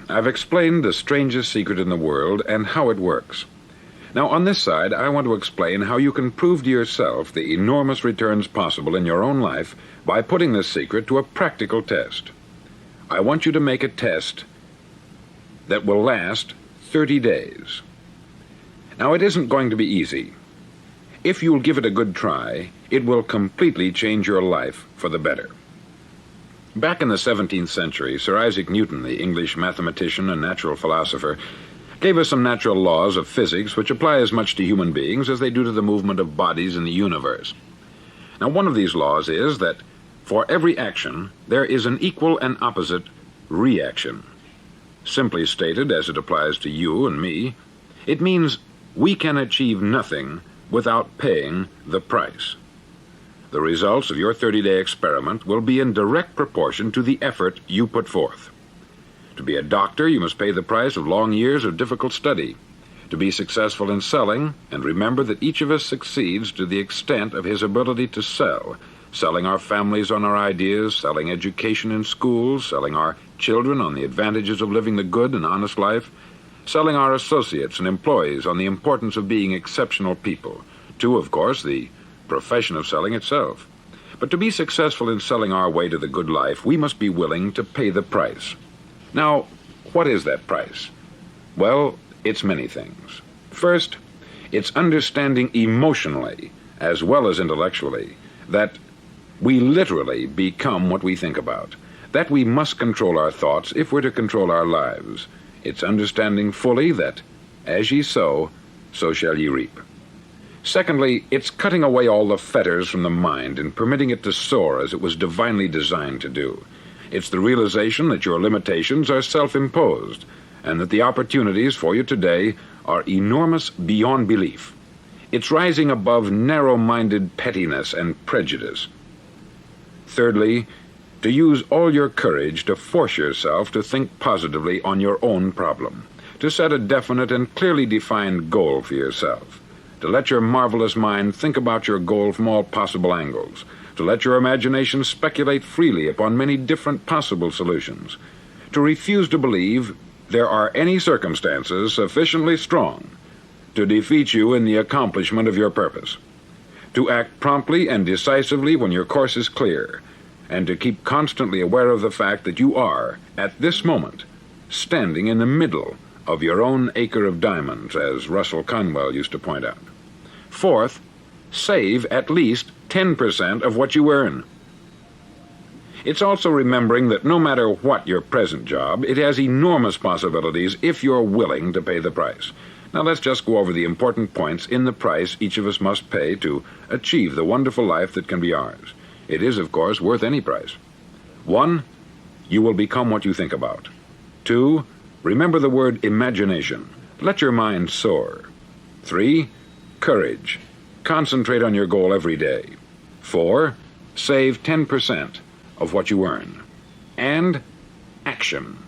I've explained the strangest secret in the world and how it works. Now, on this side, I want to explain how you can prove to yourself the enormous returns possible in your own life by putting this secret to a practical test. I want you to make a test that will last 30 days. Now, it isn't going to be easy. If you'll give it a good try, it will completely change your life for the better. Back in the 17th century, Sir Isaac Newton, the English mathematician and natural philosopher, gave us some natural laws of physics which apply as much to human beings as they do to the movement of bodies in the universe. Now, one of these laws is that for every action, there is an equal and opposite reaction. Simply stated, as it applies to you and me, it means we can achieve nothing without paying the price. The results of your 30-day experiment will be in direct proportion to the effort you put forth. To be a doctor, you must pay the price of long years of difficult study. To be successful in selling, and remember that each of us succeeds to the extent of his ability to sell, selling our families on our ideas, selling education in schools, selling our children on the advantages of living the good and honest life, selling our associates and employees on the importance of being exceptional people, to, of course, the profession of selling itself. But to be successful in selling our way to the good life, we must be willing to pay the price. Now, what is that price? Well, it's many things. First, it's understanding emotionally, as well as intellectually, that we literally become what we think about, that we must control our thoughts if we're to control our lives. It's understanding fully that, as ye sow, so shall ye reap. Secondly, it's cutting away all the fetters from the mind and permitting it to soar as it was divinely designed to do. It's the realization that your limitations are self-imposed and that the opportunities for you today are enormous beyond belief. It's rising above narrow-minded pettiness and prejudice. Thirdly, to use all your courage to force yourself to think positively on your own problem, to set a definite and clearly defined goal for yourself, to let your marvelous mind think about your goal from all possible angles, to let your imagination speculate freely upon many different possible solutions, to refuse to believe there are any circumstances sufficiently strong to defeat you in the accomplishment of your purpose, to act promptly and decisively when your course is clear, and to keep constantly aware of the fact that you are, at this moment, standing in the middle of your own acre of diamonds, as Russell Conwell used to point out. Fourth, save at least 10% of what you earn. It's also remembering that no matter what your present job, it has enormous possibilities if you're willing to pay the price. Now let's just go over the important points in the price each of us must pay to achieve the wonderful life that can be ours. It is, of course, worth any price. 1, you will become what you think about. 2, remember the word imagination. Let your mind soar. 3, courage. Concentrate on your goal every day. 4, save 10% of what you earn. And action.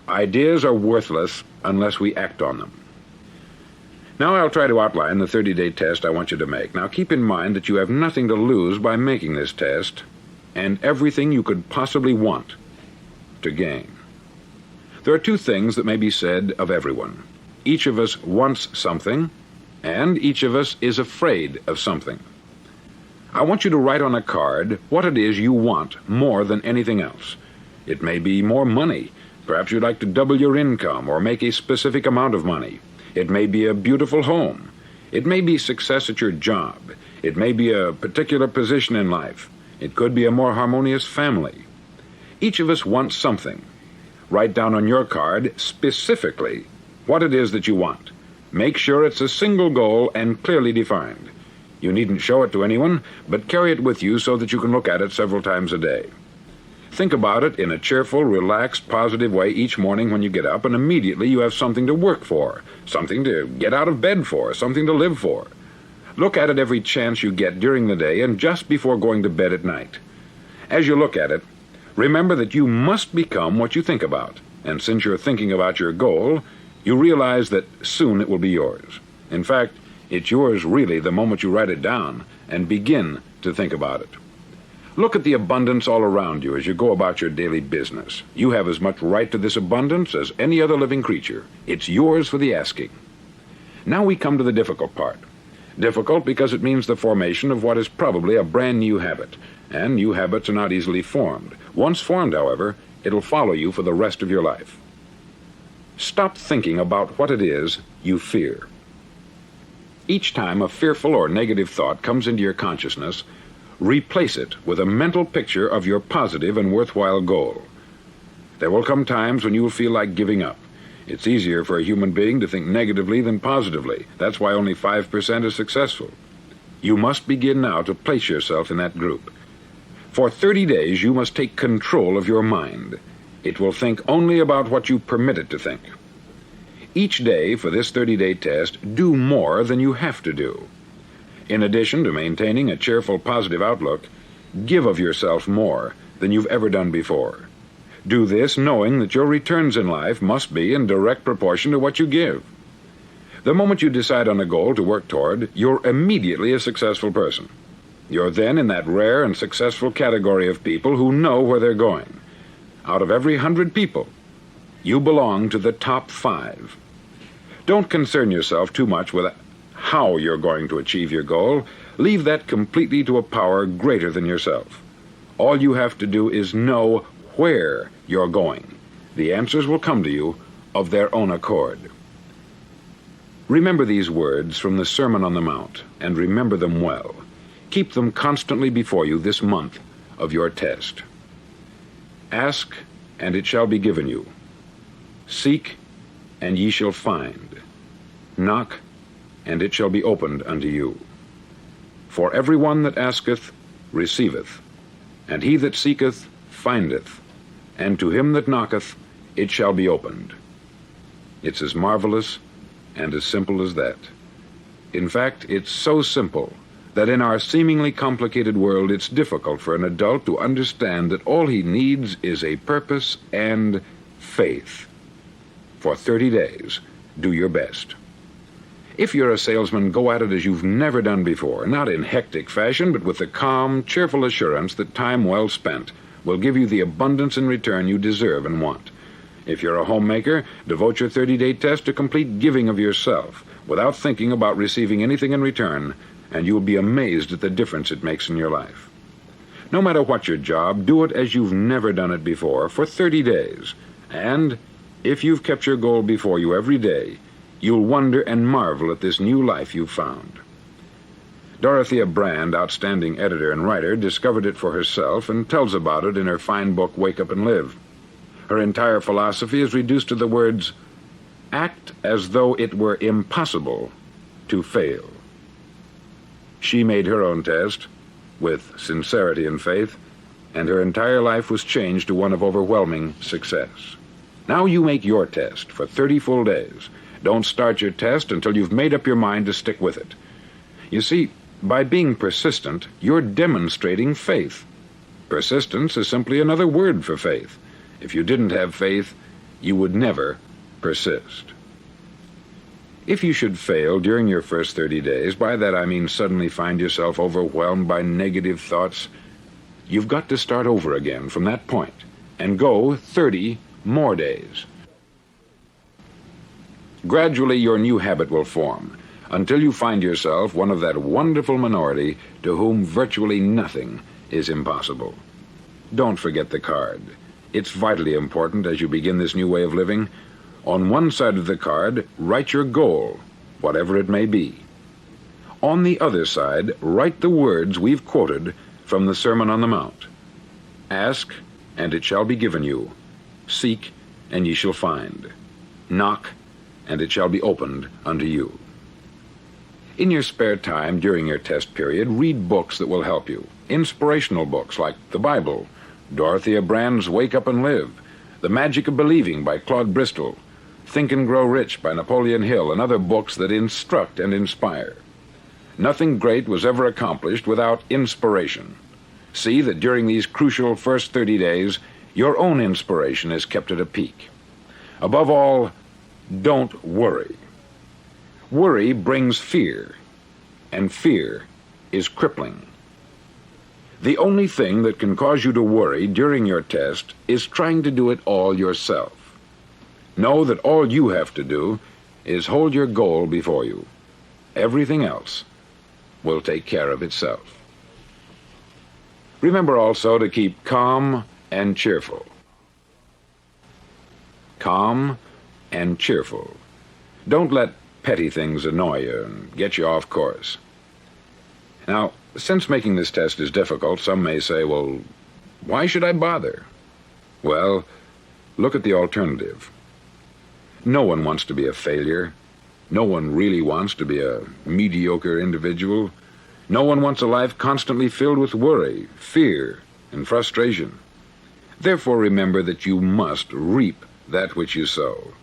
Ideas are worthless unless we act on them. Now I'll try to outline the 30-day test I want you to make. Now keep in mind that you have nothing to lose by making this test, and everything you could possibly want to gain. There are 2 things that may be said of everyone. Each of us wants something, and each of us is afraid of something. I want you to write on a card what it is you want more than anything else. It may be more money. Perhaps you'd like to double your income or make a specific amount of money. It may be a beautiful home. It may be success at your job. It may be a particular position in life. It could be a more harmonious family. Each of us wants something. Write down on your card specifically what it is that you want. Make sure it's a single goal and clearly defined. You needn't show it to anyone, but carry it with you so that you can look at it several times a day. Think about it in a cheerful, relaxed, positive way each morning when you get up, and immediately you have something to work for, something to get out of bed for, something to live for. Look at it every chance you get during the day and just before going to bed at night. As you look at it, remember that you must become what you think about, and since you're thinking about your goal, you realize that soon it will be yours. In fact, it's yours really the moment you write it down and begin to think about it. Look at the abundance all around you as you go about your daily business. You have as much right to this abundance as any other living creature. It's yours for the asking. Now we come to the difficult part. Difficult because it means the formation of what is probably a brand new habit, and new habits are not easily formed. Once formed, however, it'll follow you for the rest of your life. Stop thinking about what it is you fear. Each time a fearful or negative thought comes into your consciousness, replace it with a mental picture of your positive and worthwhile goal. There will come times when you will feel like giving up. It's easier for a human being to think negatively than positively. That's why only 5% is successful. You must begin now to place yourself in that group. For 30 days, you must take control of your mind. It will think only about what you permit it to think. Each day for this 30-day test, do more than you have to do. In addition to maintaining a cheerful, positive outlook, give of yourself more than you've ever done before. Do this knowing that your returns in life must be in direct proportion to what you give. The moment you decide on a goal to work toward, you're immediately a successful person. You're then in that rare and successful category of people who know where they're going. Out of every 100 people, you belong to the top 5. Don't concern yourself too much with how you're going to achieve your goal. Leave that completely to a power greater than yourself. All you have to do is know where you're going. The answers will come to you of their own accord. Remember these words from the Sermon on the Mount, and remember them well. Keep them constantly before you this month of your test. Ask, and it shall be given you. Seek, and ye shall find. Knock, and it shall be opened unto you. For every one that asketh receiveth, and he that seeketh findeth, and to him that knocketh it shall be opened. It's as marvelous and as simple as that. In fact, it's so simple that in our seemingly complicated world it's difficult for an adult to understand that all he needs is a purpose and faith. For 30 days, do your best. If you're a salesman, go at it as you've never done before, not in hectic fashion, but with the calm, cheerful assurance that time well spent will give you the abundance in return you deserve and want. If you're a homemaker, devote your 30-day test to complete giving of yourself, without thinking about receiving anything in return, and you'll be amazed at the difference it makes in your life. No matter what your job, do it as you've never done it before for 30 days. And if you've kept your goal before you every day, you'll wonder and marvel at this new life you've found. Dorothea Brand, outstanding editor and writer, discovered it for herself and tells about it in her fine book, Wake Up and Live. Her entire philosophy is reduced to the words, act as though it were impossible to fail. She made her own test with sincerity and faith, and her entire life was changed to one of overwhelming success. Now you make your test for 30 full days. Don't start your test until you've made up your mind to stick with it. You see, by being persistent, you're demonstrating faith. Persistence is simply another word for faith. If you didn't have faith, you would never persist. If you should fail during your first 30 days, by that I mean suddenly find yourself overwhelmed by negative thoughts, you've got to start over again from that point and go 30 more days. Gradually your new habit will form, until you find yourself one of that wonderful minority to whom virtually nothing is impossible. Don't forget the card. It's vitally important as you begin this new way of living. On one side of the card, write your goal, whatever it may be. On the other side, write the words we've quoted from the Sermon on the Mount. Ask, and it shall be given you. Seek, and ye shall find. Knock, and it shall be opened unto you. In your spare time during your test period, read books that will help you. Inspirational books like the Bible, Dorothea Brand's Wake Up and Live, The Magic of Believing by Claude Bristol, Think and Grow Rich by Napoleon Hill, and other books that instruct and inspire. Nothing great was ever accomplished without inspiration. See that during these crucial first 30 days, your own inspiration is kept at a peak. Above all, don't worry. Worry brings fear, and fear is crippling. The only thing that can cause you to worry during your test is trying to do it all yourself. Know that all you have to do is hold your goal before you. Everything else will take care of itself. Remember also to keep calm and cheerful. Calm and cheerful. Don't let petty things annoy you and get you off course. Now, since making this test is difficult, some may say, well, why should I bother? Well, look at the alternative. No one wants to be a failure. No one really wants to be a mediocre individual. No one wants a life constantly filled with worry, fear, and frustration. Therefore, remember that you must reap that which you sow.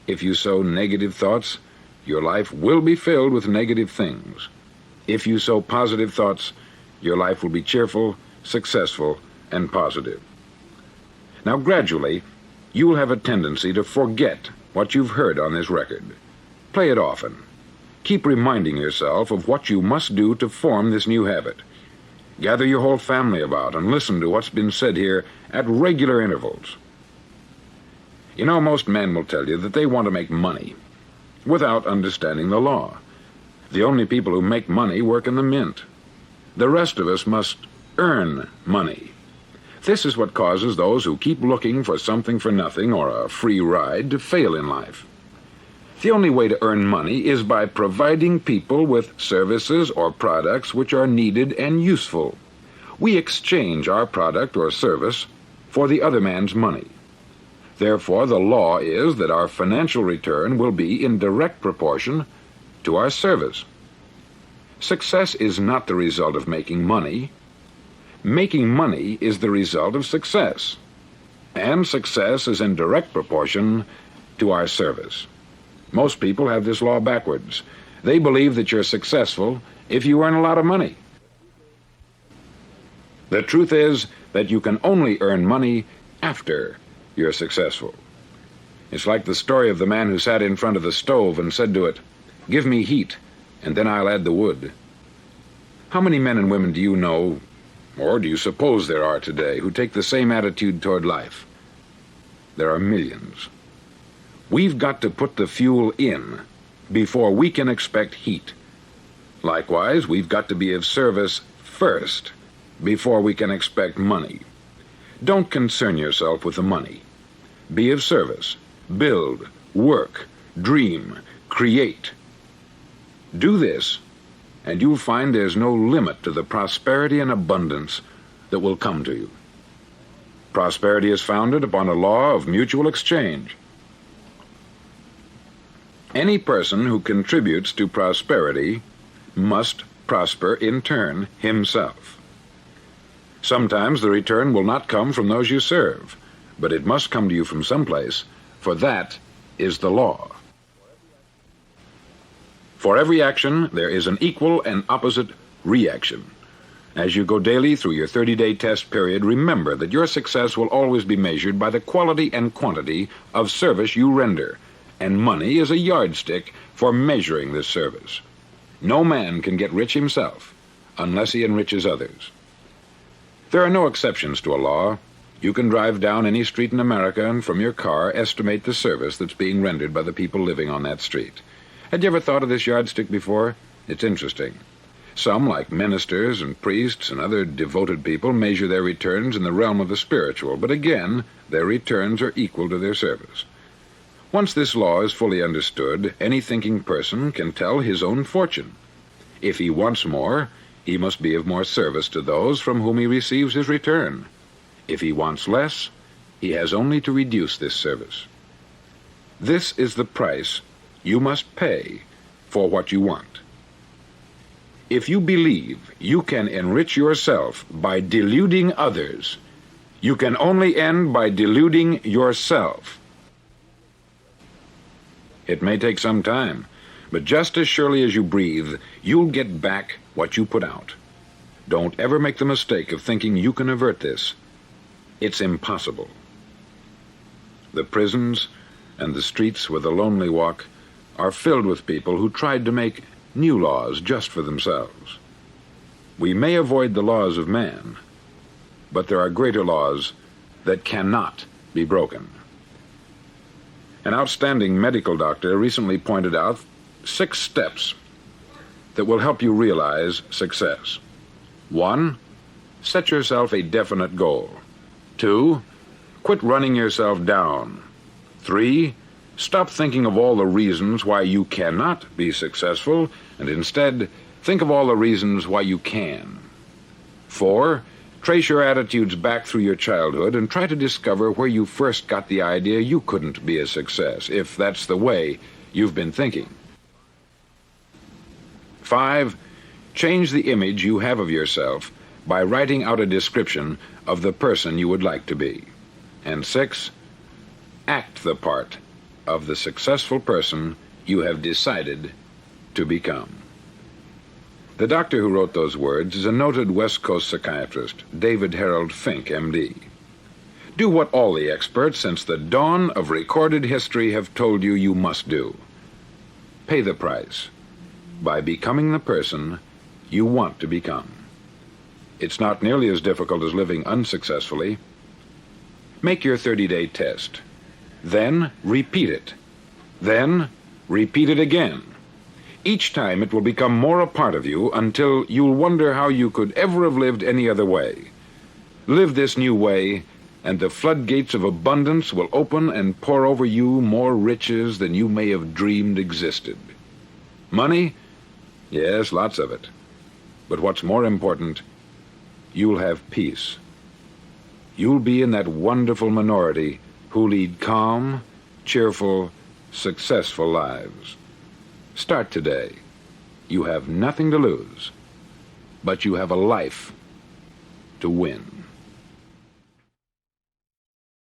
If you sow negative thoughts, your life will be filled with negative things. If you sow positive thoughts, your life will be cheerful, successful, and positive. Now, gradually, you will have a tendency to forget what you've heard on this record. Play it often. Keep reminding yourself of what you must do to form this new habit. Gather your whole family about and listen to what's been said here at regular intervals. You know, most men will tell you that they want to make money without understanding the law. The only people who make money work in the mint. The rest of us must earn money. This is what causes those who keep looking for something for nothing or a free ride to fail in life. The only way to earn money is by providing people with services or products which are needed and useful. We exchange our product or service for the other man's money. Therefore, the law is that our financial return will be in direct proportion to our service. Success is not the result of making money. Making money is the result of success. And success is in direct proportion to our service. Most people have this law backwards. They believe that you're successful if you earn a lot of money. The truth is that you can only earn money after you're successful. It's like the story of the man who sat in front of the stove and said to it, "Give me heat, and then I'll add the wood." How many men and women do you know, or do you suppose there are today, who take the same attitude toward life? There are millions. We've got to put the fuel in before we can expect heat. Likewise, we've got to be of service first before we can expect money. Don't concern yourself with the money. Be of service. Build, work, dream, create. Do this, and you'll find there's no limit to the prosperity and abundance that will come to you. Prosperity is founded upon a law of mutual exchange. Any person who contributes to prosperity must prosper in turn himself. Sometimes the return will not come from those you serve, but it must come to you from someplace, for that is the law. For every action, there is an equal and opposite reaction. As you go daily through your 30-day test period, remember that your success will always be measured by the quality and quantity of service you render, and money is a yardstick for measuring this service. No man can get rich himself unless he enriches others. There are no exceptions to a law. You can drive down any street in America and from your car estimate the service that's being rendered by the people living on that street. Had you ever thought of this yardstick before? It's interesting. Some, like ministers and priests and other devoted people, measure their returns in the realm of the spiritual, but again, their returns are equal to their service. Once this law is fully understood, any thinking person can tell his own fortune. If he wants more, he must be of more service to those from whom he receives his return. If he wants less, he has only to reduce this service. This is the price you must pay for what you want. If you believe you can enrich yourself by deluding others, you can only end by deluding yourself. It may take some time, but just as surely as you breathe, you'll get back what you put out. Don't ever make the mistake of thinking you can avert this. It's impossible. The prisons and the streets where the lonely walk are filled with people who tried to make new laws just for themselves. We may avoid the laws of man, but there are greater laws that cannot be broken. An outstanding medical doctor recently pointed out 6 steps that will help you realize success. 1. Set yourself a definite goal. 2. Quit running yourself down. 3. Stop thinking of all the reasons why you cannot be successful, and instead think of all the reasons why you can. 4. Trace your attitudes back through your childhood and try to discover where you first got the idea you couldn't be a success, if that's the way you've been thinking. 5. Change the image you have of yourself by writing out a description of the person you would like to be. And 6. Act the part of the successful person you have decided to become. The doctor who wrote those words is a noted West Coast psychiatrist, David Harold Fink, M.D. Do what all the experts since the dawn of recorded history have told you you must do. Pay the price by becoming the person you want to become. It's not nearly as difficult as living unsuccessfully. Make your 30-day test. Then repeat it. Then repeat it again. Each time it will become more a part of you until you'll wonder how you could ever have lived any other way. Live this new way, and the floodgates of abundance will open and pour over you more riches than you may have dreamed existed. Money? Yes, lots of it. But what's more important, you'll have peace. You'll be in that wonderful minority who lead calm, cheerful, successful lives. Start today. You have nothing to lose, but you have a life to win.